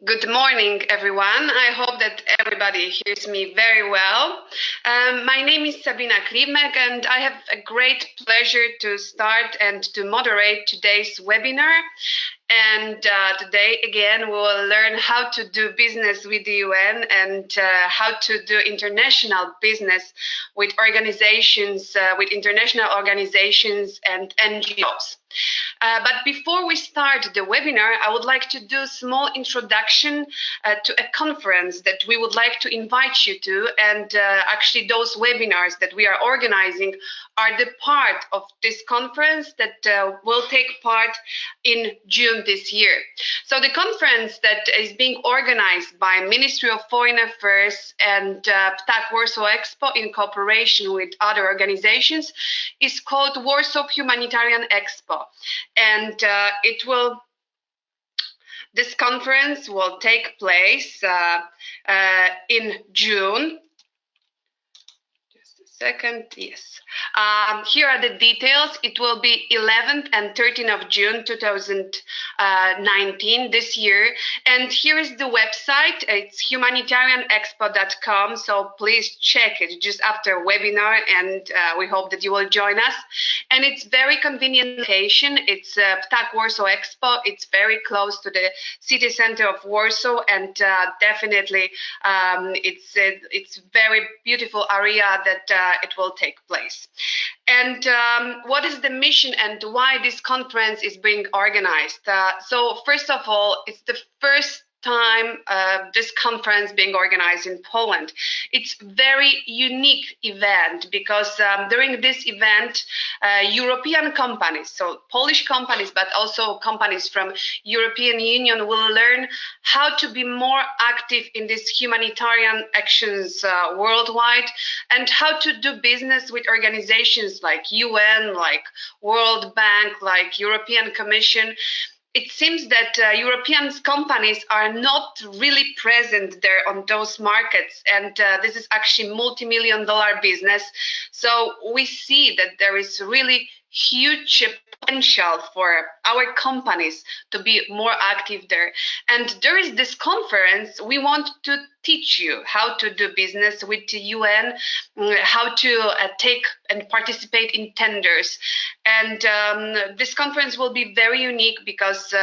Good morning, everyone. I hope that everybody hears me very well. My name is Sabina Klimek, and I have a great pleasure to start and to moderate today's webinar. And today, again, we will learn how to do business with the UN and how to do international business with organizations, with international organizations and NGOs. But before we start the webinar, I would like to do a small introduction to a conference that we would like to invite you to. And actually, those webinars that we are organizing are the part of this conference that will take part in June this year. So the conference that is being organized by Ministry of Foreign Affairs and Ptak Warsaw Expo in cooperation with other organizations is called Warsaw Humanitarian Expo. And this conference will take place in June. Just a second, yes. Here are the details. It will be 11th and 13th of June 2019 this year. And here is the website. It's humanitarianexpo.com. So please check it just after webinar, and we hope that you will join us. And it's very convenient location. It's Ptak Warsaw Expo. It's very close to the city center of Warsaw, and definitely it's very beautiful area that it will take place. And what is the mission and why this conference is being organized? So first of all, it's the first time this conference being organized in Poland. It's very unique event because during this event, European companies, so Polish companies, but also companies from European Union will learn how to be more active in these humanitarian actions worldwide, and how to do business with organizations like UN, like World Bank, like European Commission. It seems that European companies are not really present there on those markets, and this is actually multi-million-dollar business. So we see that there is really huge potential for our companies to be more active there. And there is this conference. We want to teach you how to do business with the UN, how to take and participate in tenders. And this conference will be very unique because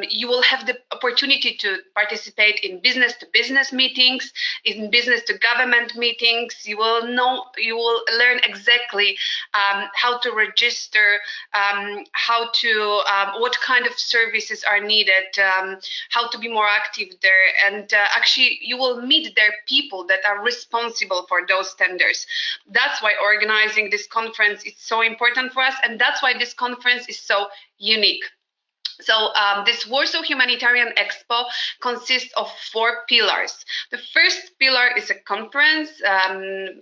you will have the opportunity to participate in business-to-business meetings, in business-to-government meetings. You will learn exactly how to register, what kind of services are needed, how to be more active there, and actually you will meet their people that are responsible for those tenders. That's why organizing this conference is so important for us, and that's why this conference is so unique. So this Warsaw Humanitarian Expo consists of 4 pillars. The first pillar is a conference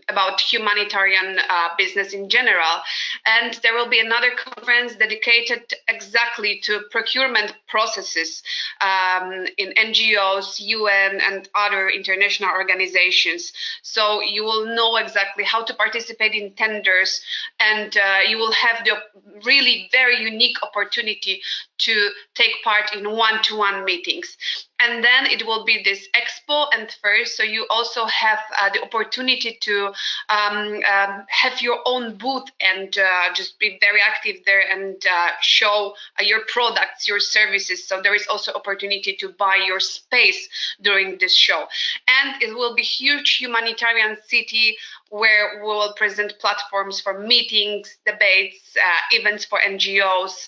about humanitarian business in general. And there will be another conference dedicated exactly to procurement processes in NGOs, UN, and other international organizations. So you will know exactly how to participate in tenders, and you will have the really very unique opportunity to take part in one-to-one meetings. And then it will be this expo and first, so you also have the opportunity to have your own booth and just be very active there and show your products, your services. So there is also opportunity to buy your space during this show. And it will be huge humanitarian city where we will present platforms for meetings, debates, events for NGOs.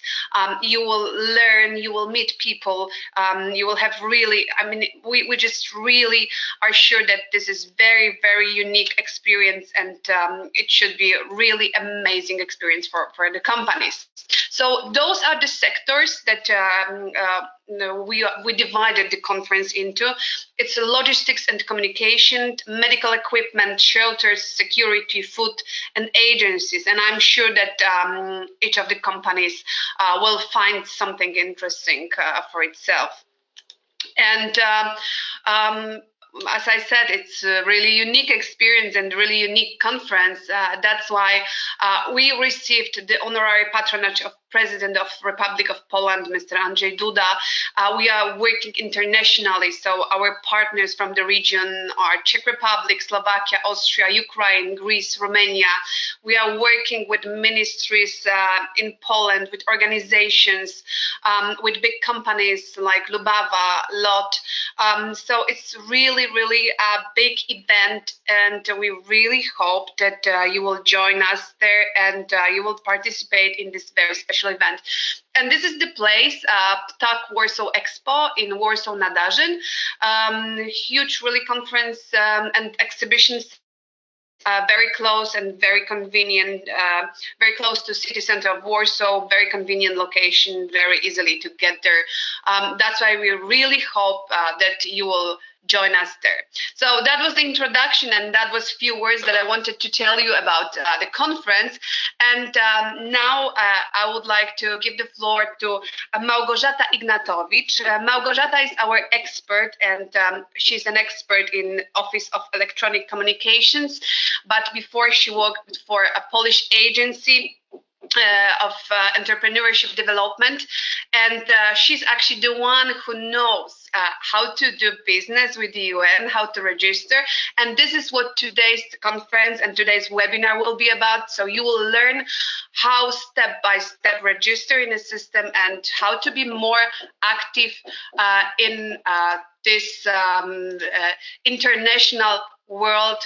You will learn, you will meet people, you will have really, we just really are sure that this is very, very unique experience, and it should be a really amazing experience for the companies. So those are the sectors that we divided the conference into. It's logistics and communication, medical equipment, shelters, security, food, and agencies. And I'm sure that each of the companies will find something interesting for itself. And as I said, it's a really unique experience and really unique conference. That's why we received the honorary patronage of President of Republic of Poland, Mr. Andrzej Duda. We are working internationally, so our partners from the region are Czech Republic, Slovakia, Austria, Ukraine, Greece, Romania. We are working with ministries in Poland, with organizations, with big companies like Lubava, LOT. So it's really, really a big event, and we really hope that you will join us there and you will participate in this very special event. And this is the place, Ptak Warsaw Expo in Warsaw, Nadarzyn. Huge, really conference and exhibitions. Very close and very convenient, very close to city center of Warsaw, very convenient location, very easily to get there. That's why we really hope that you will join us there. So that was the introduction, and that was few words that I wanted to tell you about the conference. And now I would like to give the floor to Małgorzata Ignatowicz. Małgorzata is our expert, and she's an expert in Office of Electronic Communications. But before, she worked for a Polish agency of entrepreneurship development, and she's actually the one who knows how to do business with the UN, how to register, and this is what today's conference and today's webinar will be about. So you will learn how step by step register in a system and how to be more active in this international world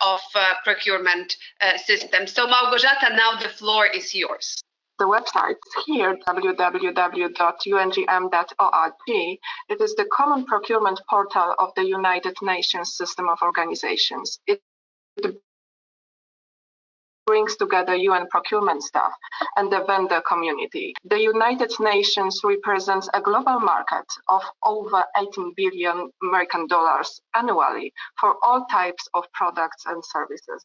of procurement system. So Małgorzata, now the floor is yours. The website is here, www.ungm.org. It is the common procurement portal of the United Nations system of organizations. It brings together UN procurement staff and the vendor community. The United Nations represents a global market of over 18 billion American dollars annually for all types of products and services.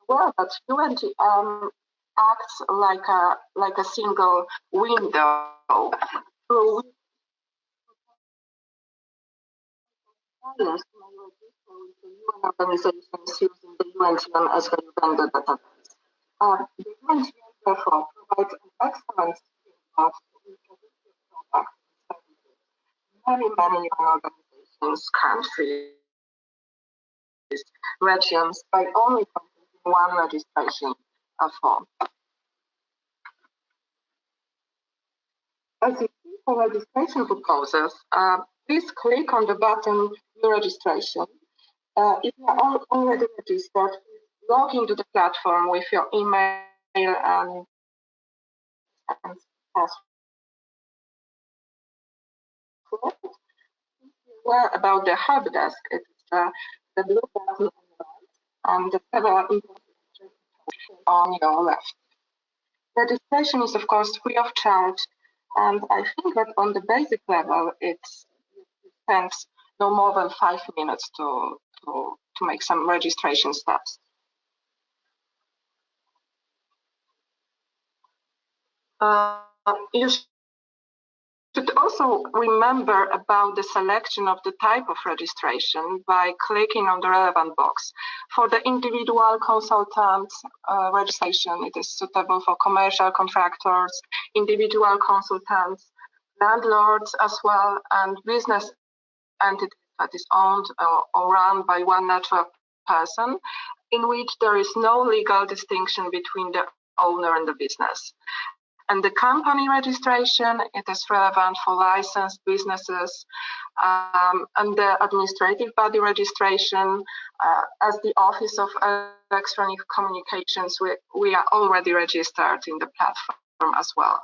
Well, but UNGM acts like a single window through which suppliers may register with the UN organizations using the UNGM as their vendor database. The UNGM therefore provides an excellent scheme of registered products and services. Many UN organizations, countries, regions by only completing one registration form. As you see for registration proposals, please click on the button New Registration. If you are already registered, log into the platform with your email and password. Well, about the help desk, it's the blue button on the right and the several information on your left. Registration is, of course, free of charge, and I think that on the basic level, it takes no more than 5 minutes to make some registration steps. You should also remember about the selection of the type of registration by clicking on the relevant box. For the individual consultant registration, it is suitable for commercial contractors, individual consultants, landlords as well, and business entity that is owned or run by one natural person, in which there is no legal distinction between the owner and the business. And the company registration, it is relevant for licensed businesses, and the administrative body registration, as the Office of Electronic Communications, we are already registered in the platform as well.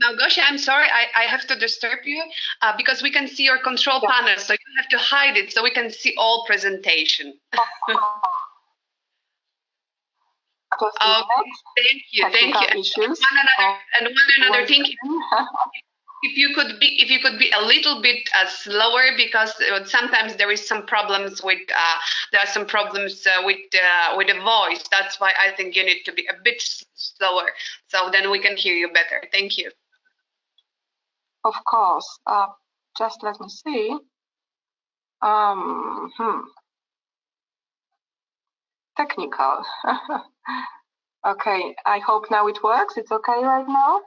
Małgosia, I'm sorry, I have to disturb you because we can see your control panel, so you have to hide it so we can see all presentation. Okay, thank you. Issues. And one another thing, if you could be a little bit slower, because sometimes there is some problems with there are some problems with the voice. That's why I think you need to be a bit slower, so then we can hear you better. Thank you. Of course. Just let me see. Technical. Okay, I hope now it works. It's okay right now?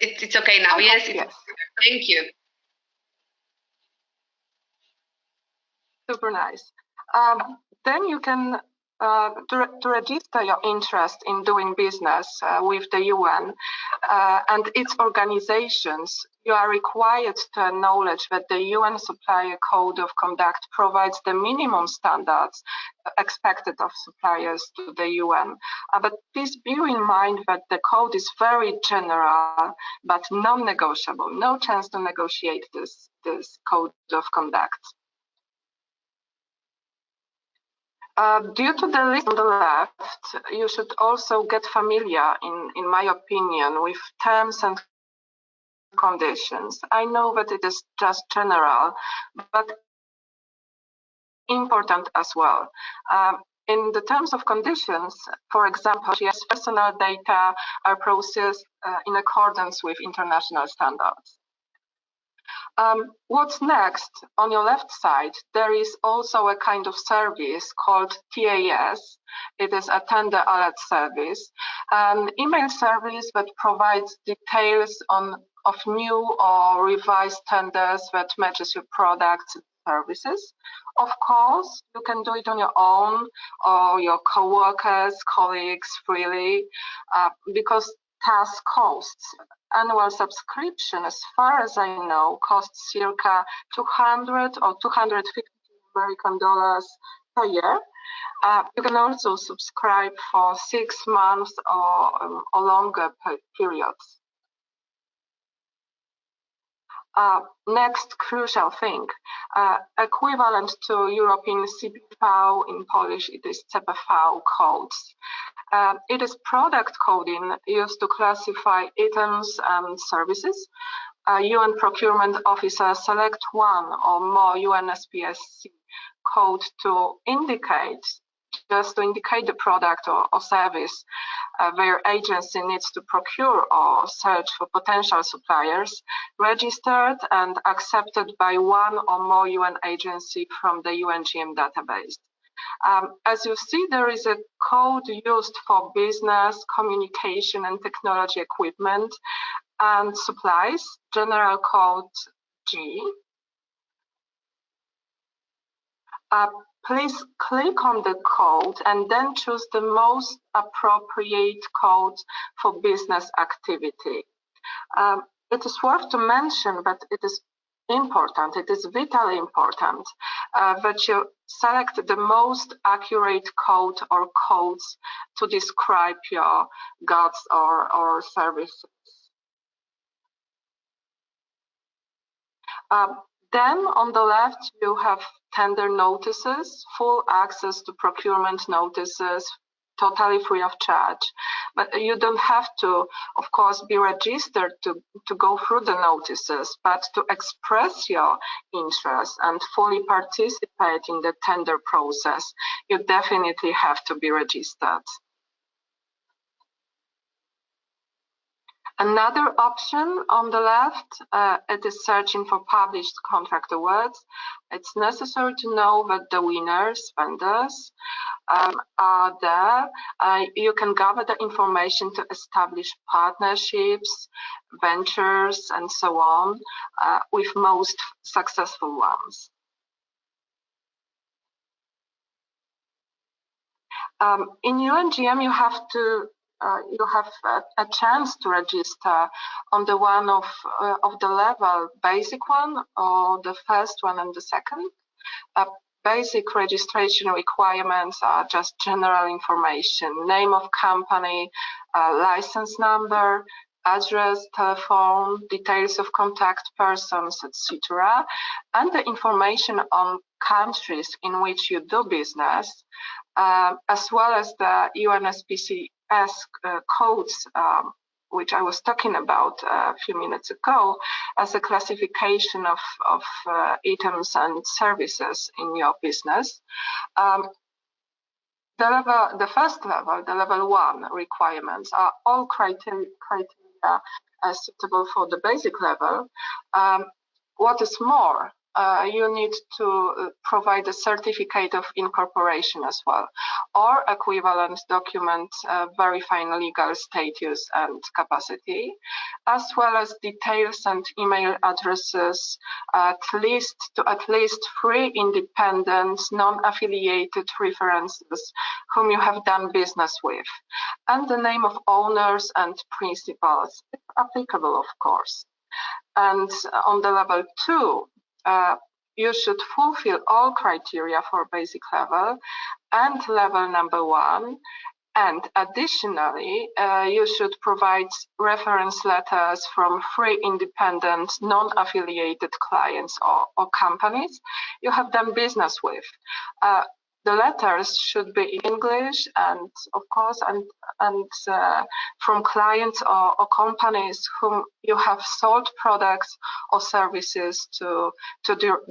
It's okay now. Yes. Thank you. Super nice. Then you can, to register your interest in doing business with the UN and its organizations, you are required to acknowledge that the UN Supplier Code of Conduct provides the minimum standards expected of suppliers to the UN. But please bear in mind that the code is very general, but non-negotiable. No chance to negotiate this code of conduct. Due to the list on the left, you should also get familiar, in my opinion, with terms and conditions. I know that it is just general, but important as well. In the terms of conditions, for example, yes, personal data are processed in accordance with international standards. What's next? On your left side, there is also a kind of service called TAS. It is a tender alert service, an email service that provides details of new or revised tenders that matches your products and services. Of course, you can do it on your own or your co-workers, colleagues freely, because TAS costs. Annual subscription, as far as I know, costs circa 200 or 250 American dollars per year. You can also subscribe for 6 months or longer periods. Next crucial thing, equivalent to European CPV, in Polish it is CPV codes. It is product coding used to classify items and services. UN procurement officers select one or more UNSPSC code to indicate the product or service their agency needs to procure or search for potential suppliers, registered and accepted by one or more UN agency from the UNGM database. As you see, there is a code used for business, communication and technology equipment and supplies, general code G. Please click on the code and then choose the most appropriate code for business activity. It is worth to mention that it is important, it is vitally important that you select the most accurate code or codes to describe your goods or services. Then on the left, you have tender notices, full access to procurement notices, totally free of charge. But you don't have to, of course, be registered to go through the notices, but to express your interest and fully participate in the tender process, you definitely have to be registered. Another option on the left, it is searching for published contract awards. It's necessary to know that the winners, vendors, are there. You can gather the information to establish partnerships, ventures, and so on, with most successful ones. In UNGM, you have a chance to register on the one of the level basic one, or the first one and the second. Basic registration requirements are just general information: name of company, license number, address, telephone, details of contact persons, etc., and the information on countries in which you do business, as well as the UNSPCS codes, which I was talking about a few minutes ago, as a classification of items and services in your business. The first level, the level 1 requirements, are all criteria suitable for the basic level. What is more, you need to provide a certificate of incorporation as well, or equivalent document verifying legal status and capacity, as well as details and email addresses at least 3 independent, non-affiliated references whom you have done business with, and the name of owners and principals, if applicable, of course. And on the level 2, you should fulfill all criteria for basic level and level number 1. And additionally, you should provide reference letters from 3 independent, non-affiliated clients or companies you have done business with. The letters should be in English, and of course, and from clients or companies whom you have sold products or services to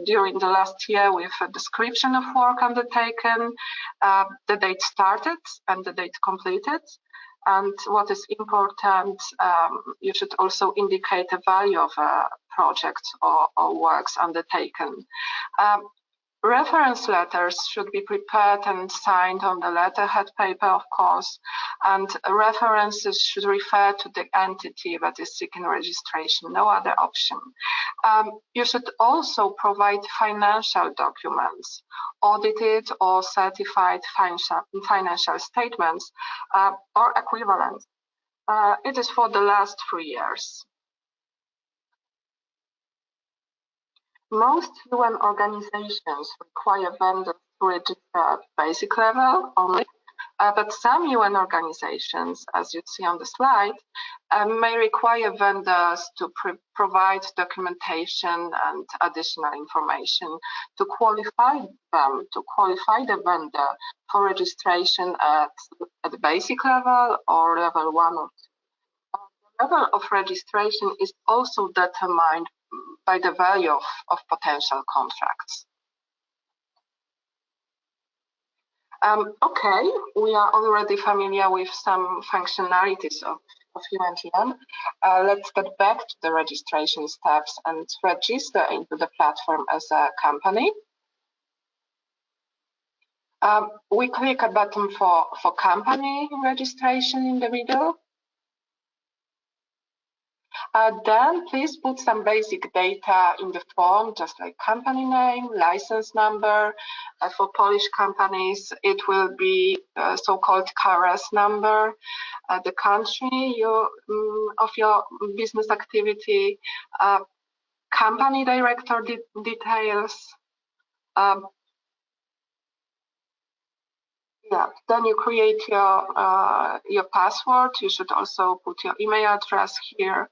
during the last year, with a description of work undertaken, the date started and the date completed. And what is important, you should also indicate the value of a project or works undertaken. Reference letters should be prepared and signed on the letterhead paper, of course, and references should refer to the entity that is seeking registration, no other option. You should also provide financial documents, audited or certified financial statements or equivalent. It is for the last 3 years. Most UN organizations require vendors to register at basic level only, but some UN organizations, as you see on the slide, may require vendors to provide documentation and additional information to qualify the vendor for registration at the basic level or level 1 or 2. The level of registration is also determined by the value of potential contracts. Okay, we are already familiar with some functionalities of UNGM. Let's get back to the registration steps and register into the platform as a company. We click a button for company registration in the middle. Then please put some basic data in the form, just like company name, license number. For Polish companies, it will be so-called KRS number, the country of your business activity, company director details. Then you create your password. You should also put your email address here.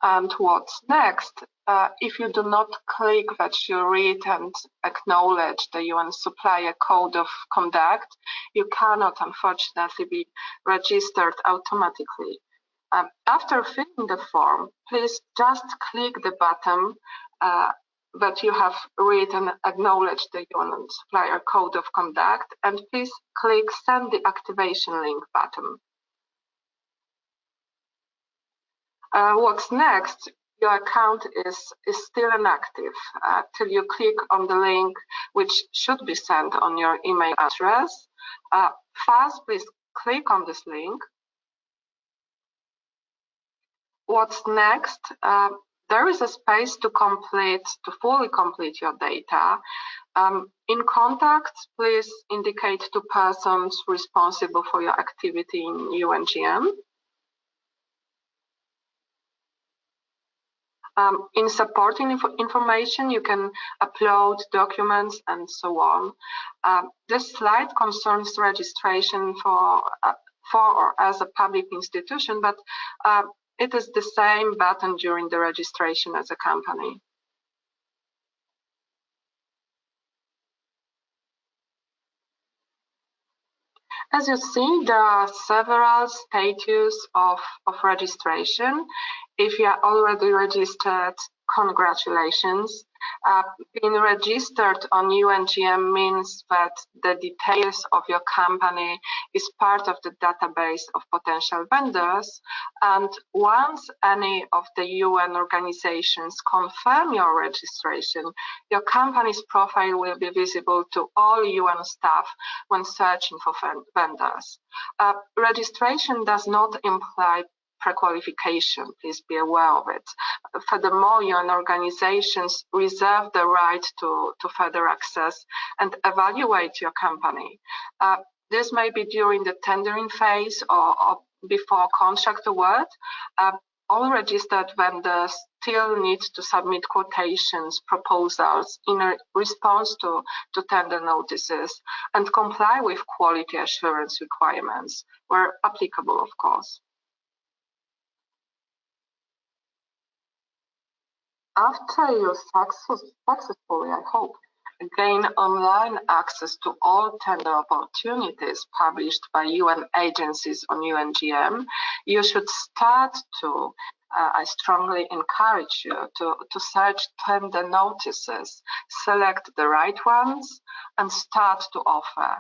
And what's next? If you do not click that you read and acknowledge the UN Supplier Code of Conduct, you cannot, unfortunately, be registered automatically. After filling the form, please just click the button that you have read and acknowledged the UN Supplier Code of Conduct, and please click Send the Activation Link button. What's next? Your account is still inactive till you click on the link, which should be sent on your email address. First, please click on this link. What's next? There is a space to fully complete your data. In contacts, please indicate 2 persons responsible for your activity in UNGM. In supporting information, you can upload documents and so on. This slide concerns registration for or as a public institution, but it is the same button during the registration as a company. As you see, there are several stages of registration. If you are already registered, congratulations. Being registered on UNGM means that the details of your company is part of the database of potential vendors, and once any of the UN organizations confirm your registration, your company's profile will be visible to all UN staff when searching for vendors. Registration does not imply pre-qualification, please be aware of it. Furthermore, UN organizations reserve the right to further access and evaluate your company. This may be during the tendering phase or before contract award. All registered vendors still need to submit quotations, proposals in response to tender notices and comply with quality assurance requirements where applicable, of course. After you successfully, I hope, gain online access to all tender opportunities published by UN agencies on UNGM, you should start to, I strongly encourage you to search tender notices, select the right ones, and start to offer.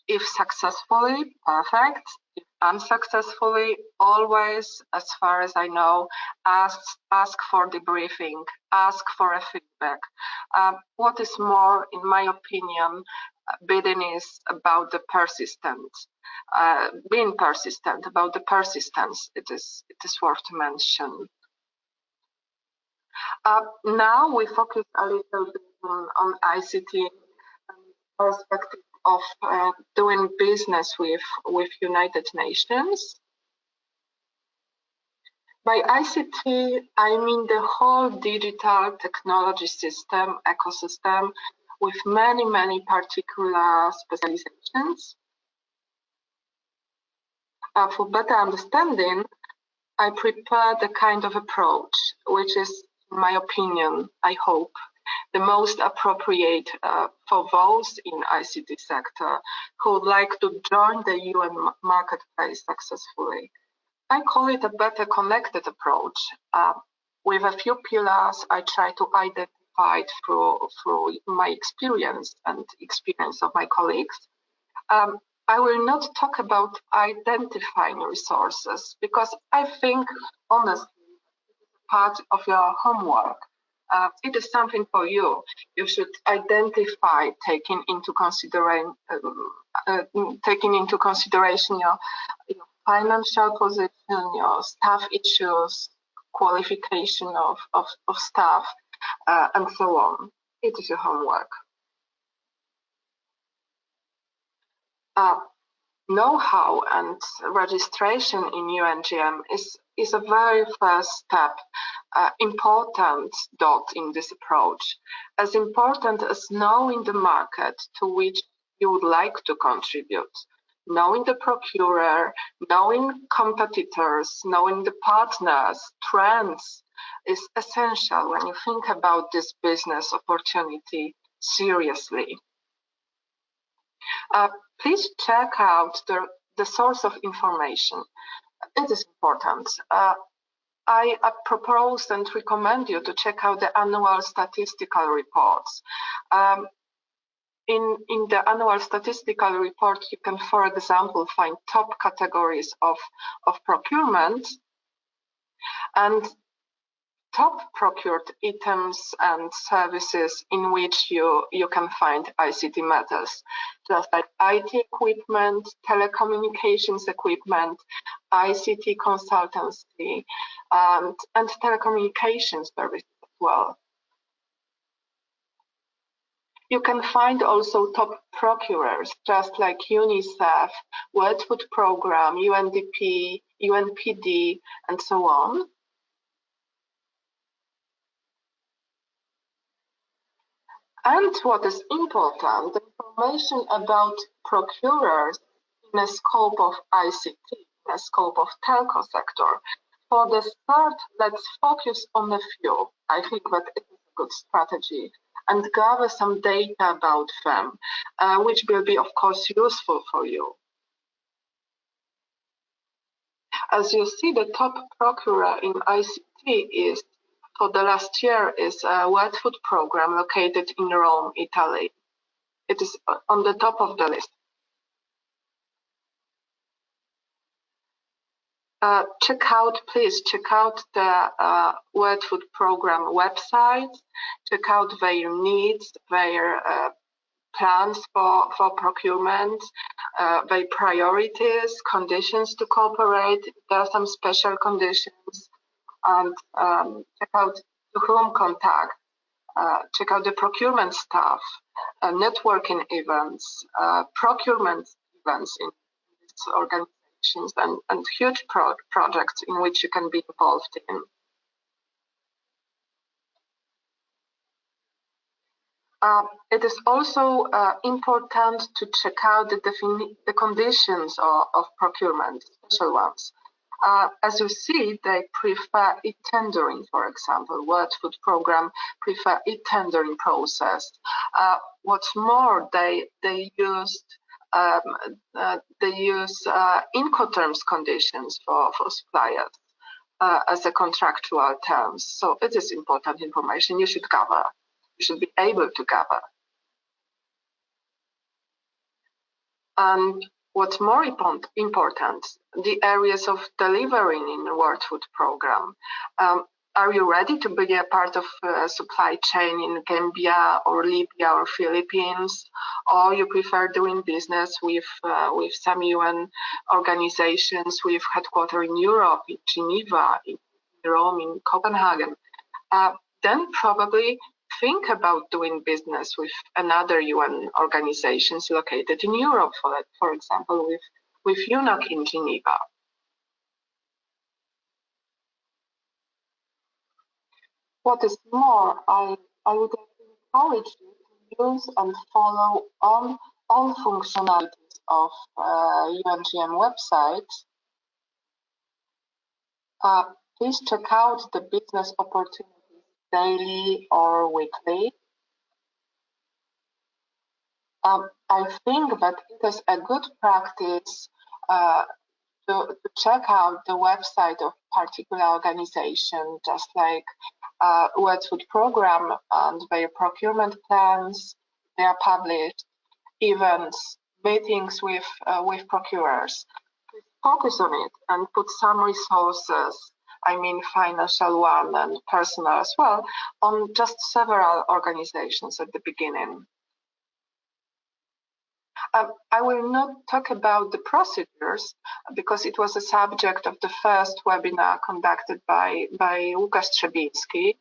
If successfully, perfect. If unsuccessfully, always, as far as I know, ask for debriefing, ask for a feedback. What is more, in my opinion, bidding is about the persistence. Being persistent, about the persistence, it is worth to mention. Now we focus a little bit on ICT perspective of doing business with United Nations. By ICT, I mean the whole digital technology system, ecosystem, with many, many particular specializations. For better understanding, I prepared a kind of approach, which is, in my opinion, I hope, the most appropriate for those in ICT sector who would like to join the UN marketplace successfully. I call it a better connected approach. With a few pillars, I try to identify it through my experience and experience of my colleagues. I will not talk about identifying resources because I think, honestly, it's part of your homework. It is something for you. You should identify, taking into consideration your financial position, your staff issues, qualification of staff, and so on. It is your homework. Know-how and registration in UNGM is a very first step, important dot in this approach, as important as knowing the market to which you would like to contribute. Knowing the procurer, knowing competitors, knowing the partners, trends is essential when you think about this business opportunity seriously. Please check out the source of information. It is important. I propose and recommend you to check out the annual statistical reports. In the annual statistical report, you can, for example, find top categories of procurement and top procured items and services in which you can find ICT matters, just like IT equipment, telecommunications equipment, ICT consultancy, and telecommunications services as well. You can find also top procurers, just like UNICEF, World Food Programme, UNDP, UNPD, and so on. And what is important, the information about procurers in the scope of ICT, in the scope of telco sector. For the start, let's focus on a few. I think that it is a good strategy, and gather some data about them, which will be, of course, useful for you. As you see, the top procurer in ICT is for the last year is a World Food Program located in Rome, Italy. It is on the top of the list. Please check out the World Food Program website, check out their needs, their plans for procurement, their priorities, conditions to cooperate. There are some special conditions, and check out to whom contact. Check out the procurement staff, networking events, procurement events in these organizations, and huge projects in which you can be involved in. It is also important to check out the conditions of procurement, special ones. As you see, they prefer e-tendering, for example. World Food Program prefer e-tendering process. What's more, they use Incoterms conditions for suppliers as a contractual terms. So it is important information you should gather. You should be able to gather. And what's more important, the areas of delivering in the World Food Program. Are you ready to be a part of a supply chain in Gambia or Libya or Philippines, or you prefer doing business with some UN organizations with headquarters in Europe, in Geneva, in Rome, in Copenhagen? Then probably think about doing business with another UN organizations located in Europe, for example, with UNOC in Geneva. What is more, I would encourage you to use and follow all functionalities of UNGM website. Please check out the business opportunities daily or weekly. I think that it is a good practice to check out the website of particular organization, just like World Food Program and their procurement plans. They are published, events, meetings with procurers. Please focus on it and put some resources, I mean financial one and personal as well, on just several organizations at the beginning. I will not talk about the procedures because it was a subject of the first webinar conducted by Łukasz Trzebiński.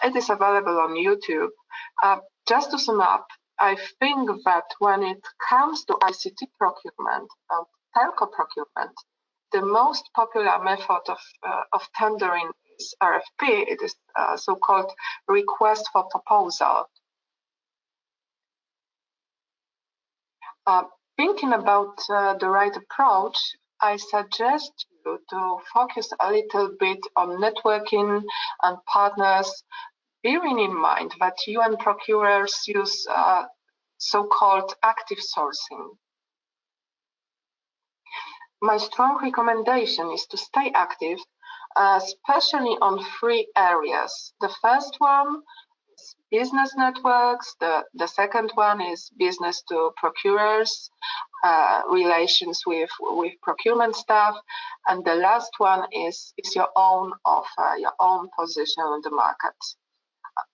It is available on YouTube. Just to sum up, I think that when it comes to ICT procurement, telco procurement, the most popular method of tendering is RFP. It is so-called request for proposal. Thinking about the right approach, I suggest you to focus a little bit on networking and partners, bearing in mind that UN procurers use so-called active sourcing. My strong recommendation is to stay active, especially on 3 areas. The first one is business networks. The second one is business to procurers, relations with procurement staff. And the last one is your own offer, your own position on the market.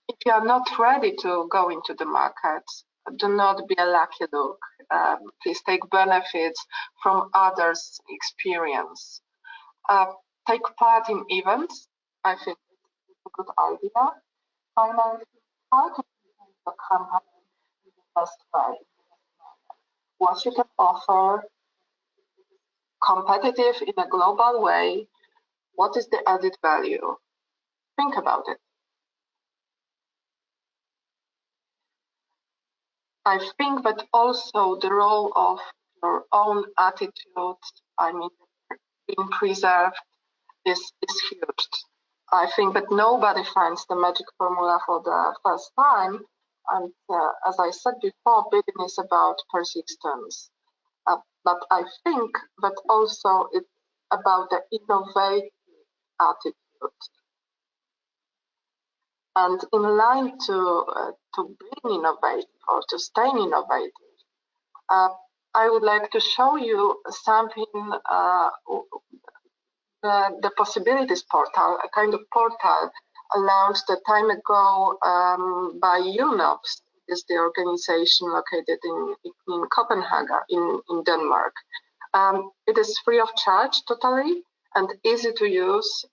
If you are not ready to go into the market, do not be a lucky look. Please take benefits from others' experience. Take part in events. I think it's a good idea. Finally, how to present the company in the best way. What you can offer, competitive in a global way. What is the added value? Think about it. I think that also the role of your own attitude, I mean, being preserved is huge. I think that nobody finds the magic formula for the first time. And as I said before, bidding is about persistence. But I think that also it's about the innovative attitude. And in line to being innovative or to staying innovative, I would like to show you something, the possibilities portal, a kind of portal launched a time ago by UNOPS, is the organization located in Copenhagen, in Denmark. It is free of charge totally and easy to use.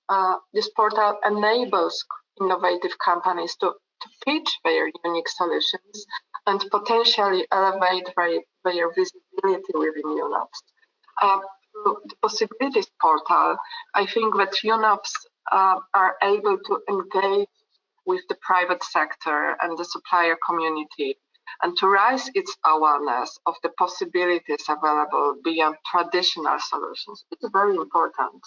This portal enables innovative companies to pitch their unique solutions and potentially elevate their visibility within UNOPS. Through the possibilities portal, I think that UNOPS are able to engage with the private sector and the supplier community and to raise its awareness of the possibilities available beyond traditional solutions. It's very important.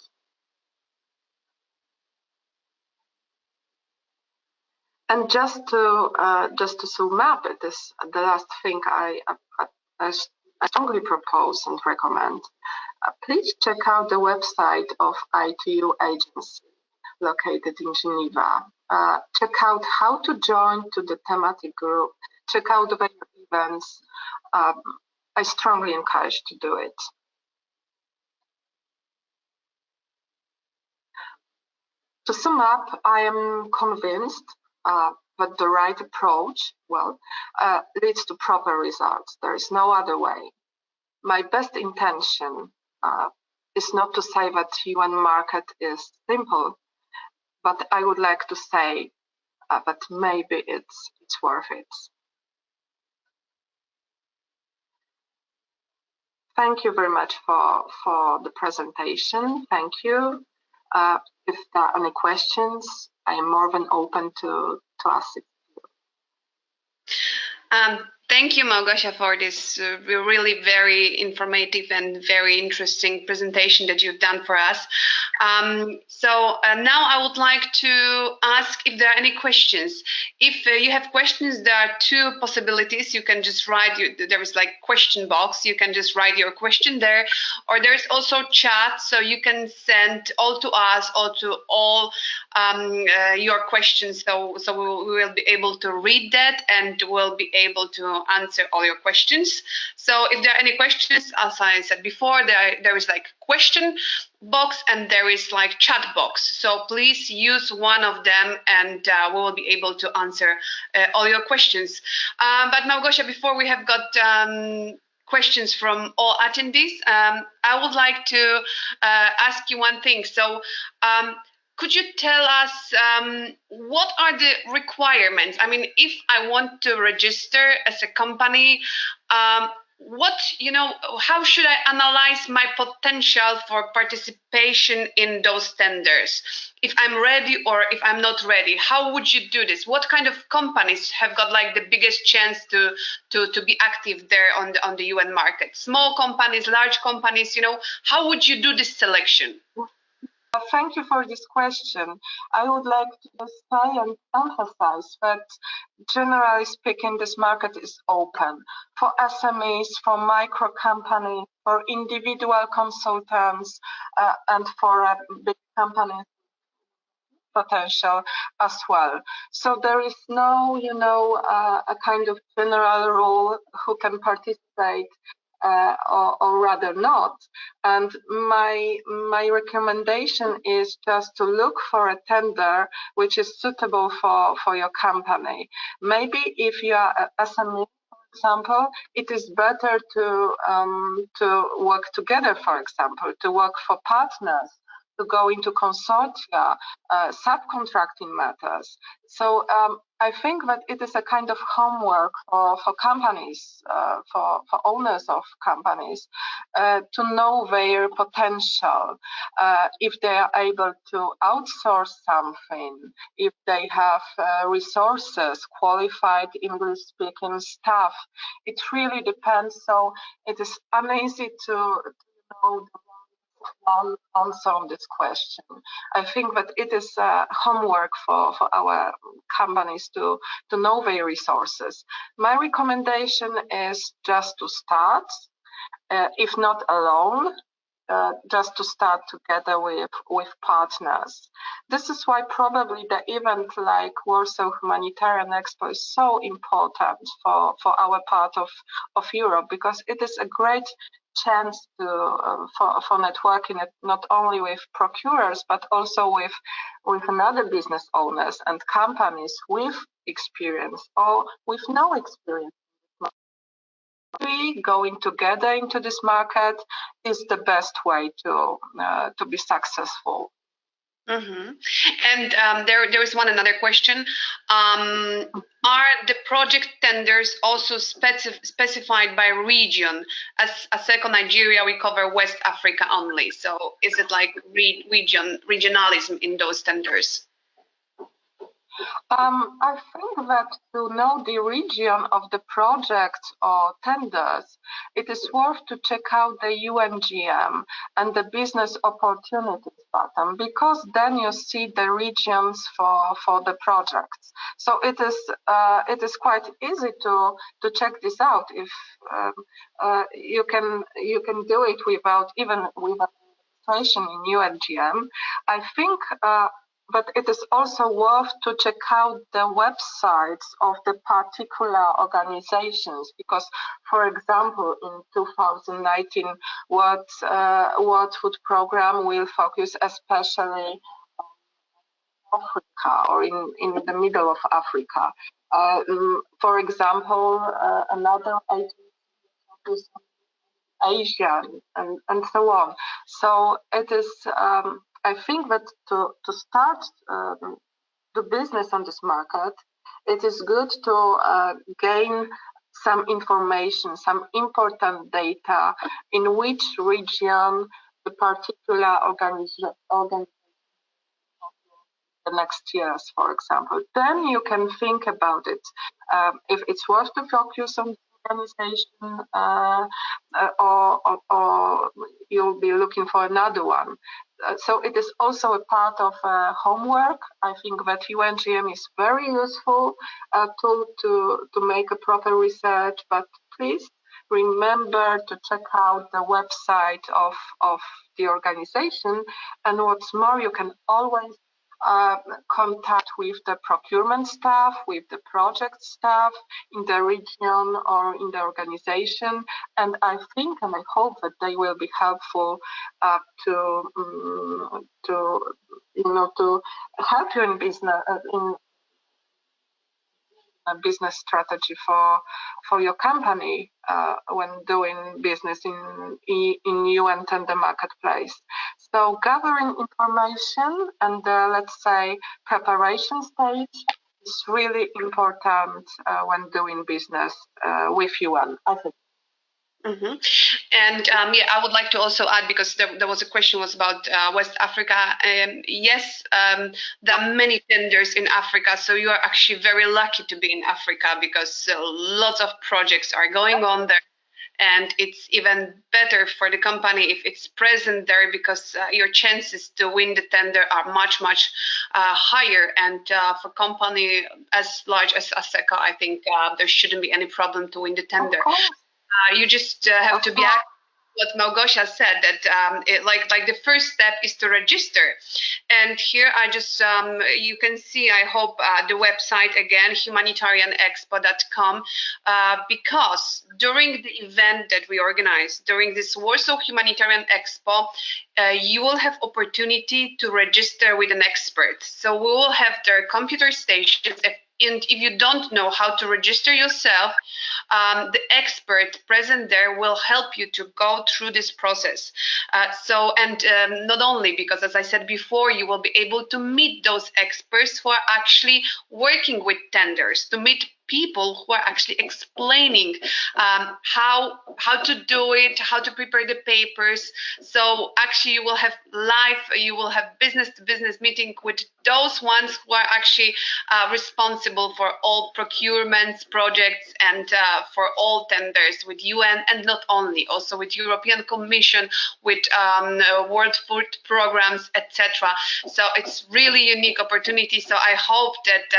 And just to sum up, it is the last thing I strongly propose and recommend. Please check out the website of ITU agency located in Geneva. Check out how to join to the thematic group. Check out the events. I strongly encourage to do it. To sum up, I am convinced that the right approach, leads to proper results. There is no other way. My best intention is not to say that UN market is simple, but I would like to say that maybe it's worth it. Thank you very much for the presentation. Thank you. If there are any questions, I am more than open to ask it. Thank you, Małgosia, for this really very informative and very interesting presentation that you've done for us. So now I would like to ask if there are any questions. If you have questions, there are two possibilities. You can just write, there is like question box. You can just write your question there, or there's also chat, so you can send all to us or to all your questions. So we will be able to read that and we'll be able to answer all your questions. So if there are any questions, as I said before, there is like question box and there is like chat box. So please use one of them and we will be able to answer all your questions. But Małgosia, before we have got questions from all attendees, I would like to ask you one thing. So could you tell us what are the requirements? I mean, if I want to register as a company, how should I analyze my potential for participation in those tenders? If I'm ready or if I'm not ready, how would you do this? What kind of companies have got like the biggest chance to be active there on the UN market? Small companies, large companies, how would you do this selection? Thank you for this question. I would like to say and emphasize that, generally speaking, this market is open for SMEs, for micro companies, for individual consultants, and for big companies potential as well. So there is no, a kind of general rule who can participate or rather not. And my recommendation is just to look for a tender which is suitable for your company. Maybe if you are a SME, for example, it is better to work together, for example, to work for partners, to go into consortia, subcontracting matters. So I think that it is a kind of homework for companies, for owners of companies, to know their potential, if they are able to outsource something, if they have resources, qualified English-speaking staff. It really depends. So it is uneasy to know one answer on this question. I think that it is homework for our companies to know their resources. My recommendation is just to start, if not alone, just to start together with partners. This is why probably the event like Warsaw Humanitarian Expo is so important for our part of Europe, because it is a great chance to for networking, not only with procurers but also with another business owners and companies with experience or with no experience. Going together into this market is the best way to be successful. Mm-hmm. And there is another question. Are the project tenders also specified by region? As ASECO Nigeria, we cover West Africa only. So is it like regionalism in those tenders? I think that to know the region of the project or tenders, it is worth to check out the UNGM and the business opportunities button, because then you see the regions for the projects. So it is quite easy to check this out. If you can do it without registration in UNGM. I think. But it is also worth to check out the websites of the particular organizations, because, for example, in 2019, World Food Programme will focus especially on Africa or in the middle of Africa. For example, another agency focuses on Asia and so on. So it is. I think that to start the business on this market, it is good to gain some information, some important data in which region the particular organization the next years, for example. Then you can think about it. If it's worth to focus on organization or you'll be looking for another one. So it is also a part of homework. I think that UNGM is very useful tool to make a proper research, but please remember to check out the website of the organization. And what's more, you can always contact with the procurement staff, with the project staff in the region or in the organization, and I think and I hope that they will be helpful to help you in business in a business strategy for your company when doing business in UN tender marketplace. So gathering information and let's say preparation stage is really important when doing business with UN, I think. Mm-hmm. And I would like to also add, because there was a question was about West Africa. Yes, there are many tenders in Africa, so you are actually very lucky to be in Africa, because lots of projects are going on there. And it's even better for the company if it's present there, because your chances to win the tender are much, much higher. And for company as large as ASECO, I think there shouldn't be any problem to win the tender. You just have to be active. What Małgosia said, that like the first step is to register. And here I just you can see, I hope, the website again, humanitarianexpo.com, because during the event that we organize, during this Warsaw Humanitarian Expo, you will have opportunity to register with an expert. So we will have their computer stations. And if you don't know how to register yourself, the expert present there will help you to go through this process. Not only because, as I said before, you will be able to meet those experts who are actually working with tenders, to meet people who are actually explaining how to do it, how to prepare the papers. So actually you will have business-to-business meeting with those ones who are actually responsible for all procurements, projects, and for all tenders with UN, and not only, also with European Commission, with World Food Programs, etc. So it's really unique opportunity. So I hope that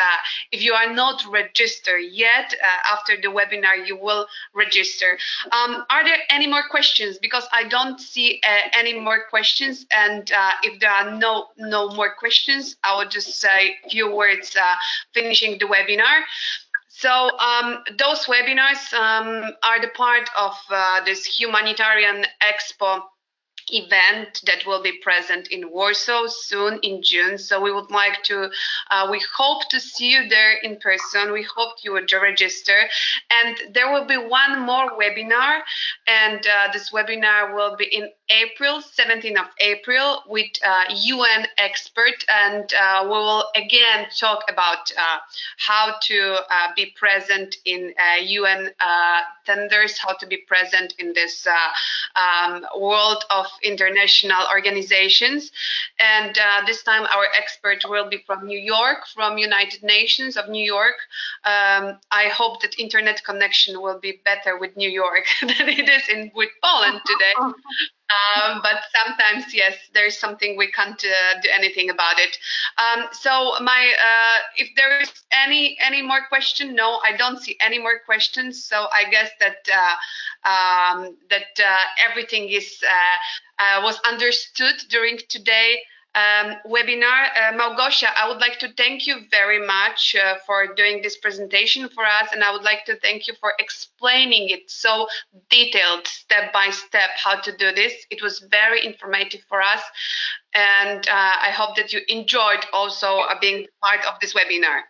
if you are not registered register yet. After the webinar, you will register. Are there any more questions? Because I don't see any more questions. And if there are no more questions, I will just say a few words finishing the webinar. So those webinars are the part of this Humanitarian Expo event that will be present in Warsaw soon in June. So we would like to, we hope to see you there in person. We hope you would register. And there will be one more webinar. And this webinar will be in April, 17th of April, with UN expert. And we will again talk about how to be present in UN tenders, how to be present in this world of international organizations. And this time our expert will be from New York, from United Nations of New York. I hope that internet connection will be better with New York than it is with Poland today. But sometimes, yes, there's something we can't do anything about it. So if there is any more question, no, I don't see any more questions. So I guess that everything is was understood during today webinar. Małgosia, I would like to thank you very much for doing this presentation for us, and I would like to thank you for explaining it so detailed, step by step, how to do this. It was very informative for us, and I hope that you enjoyed also being part of this webinar.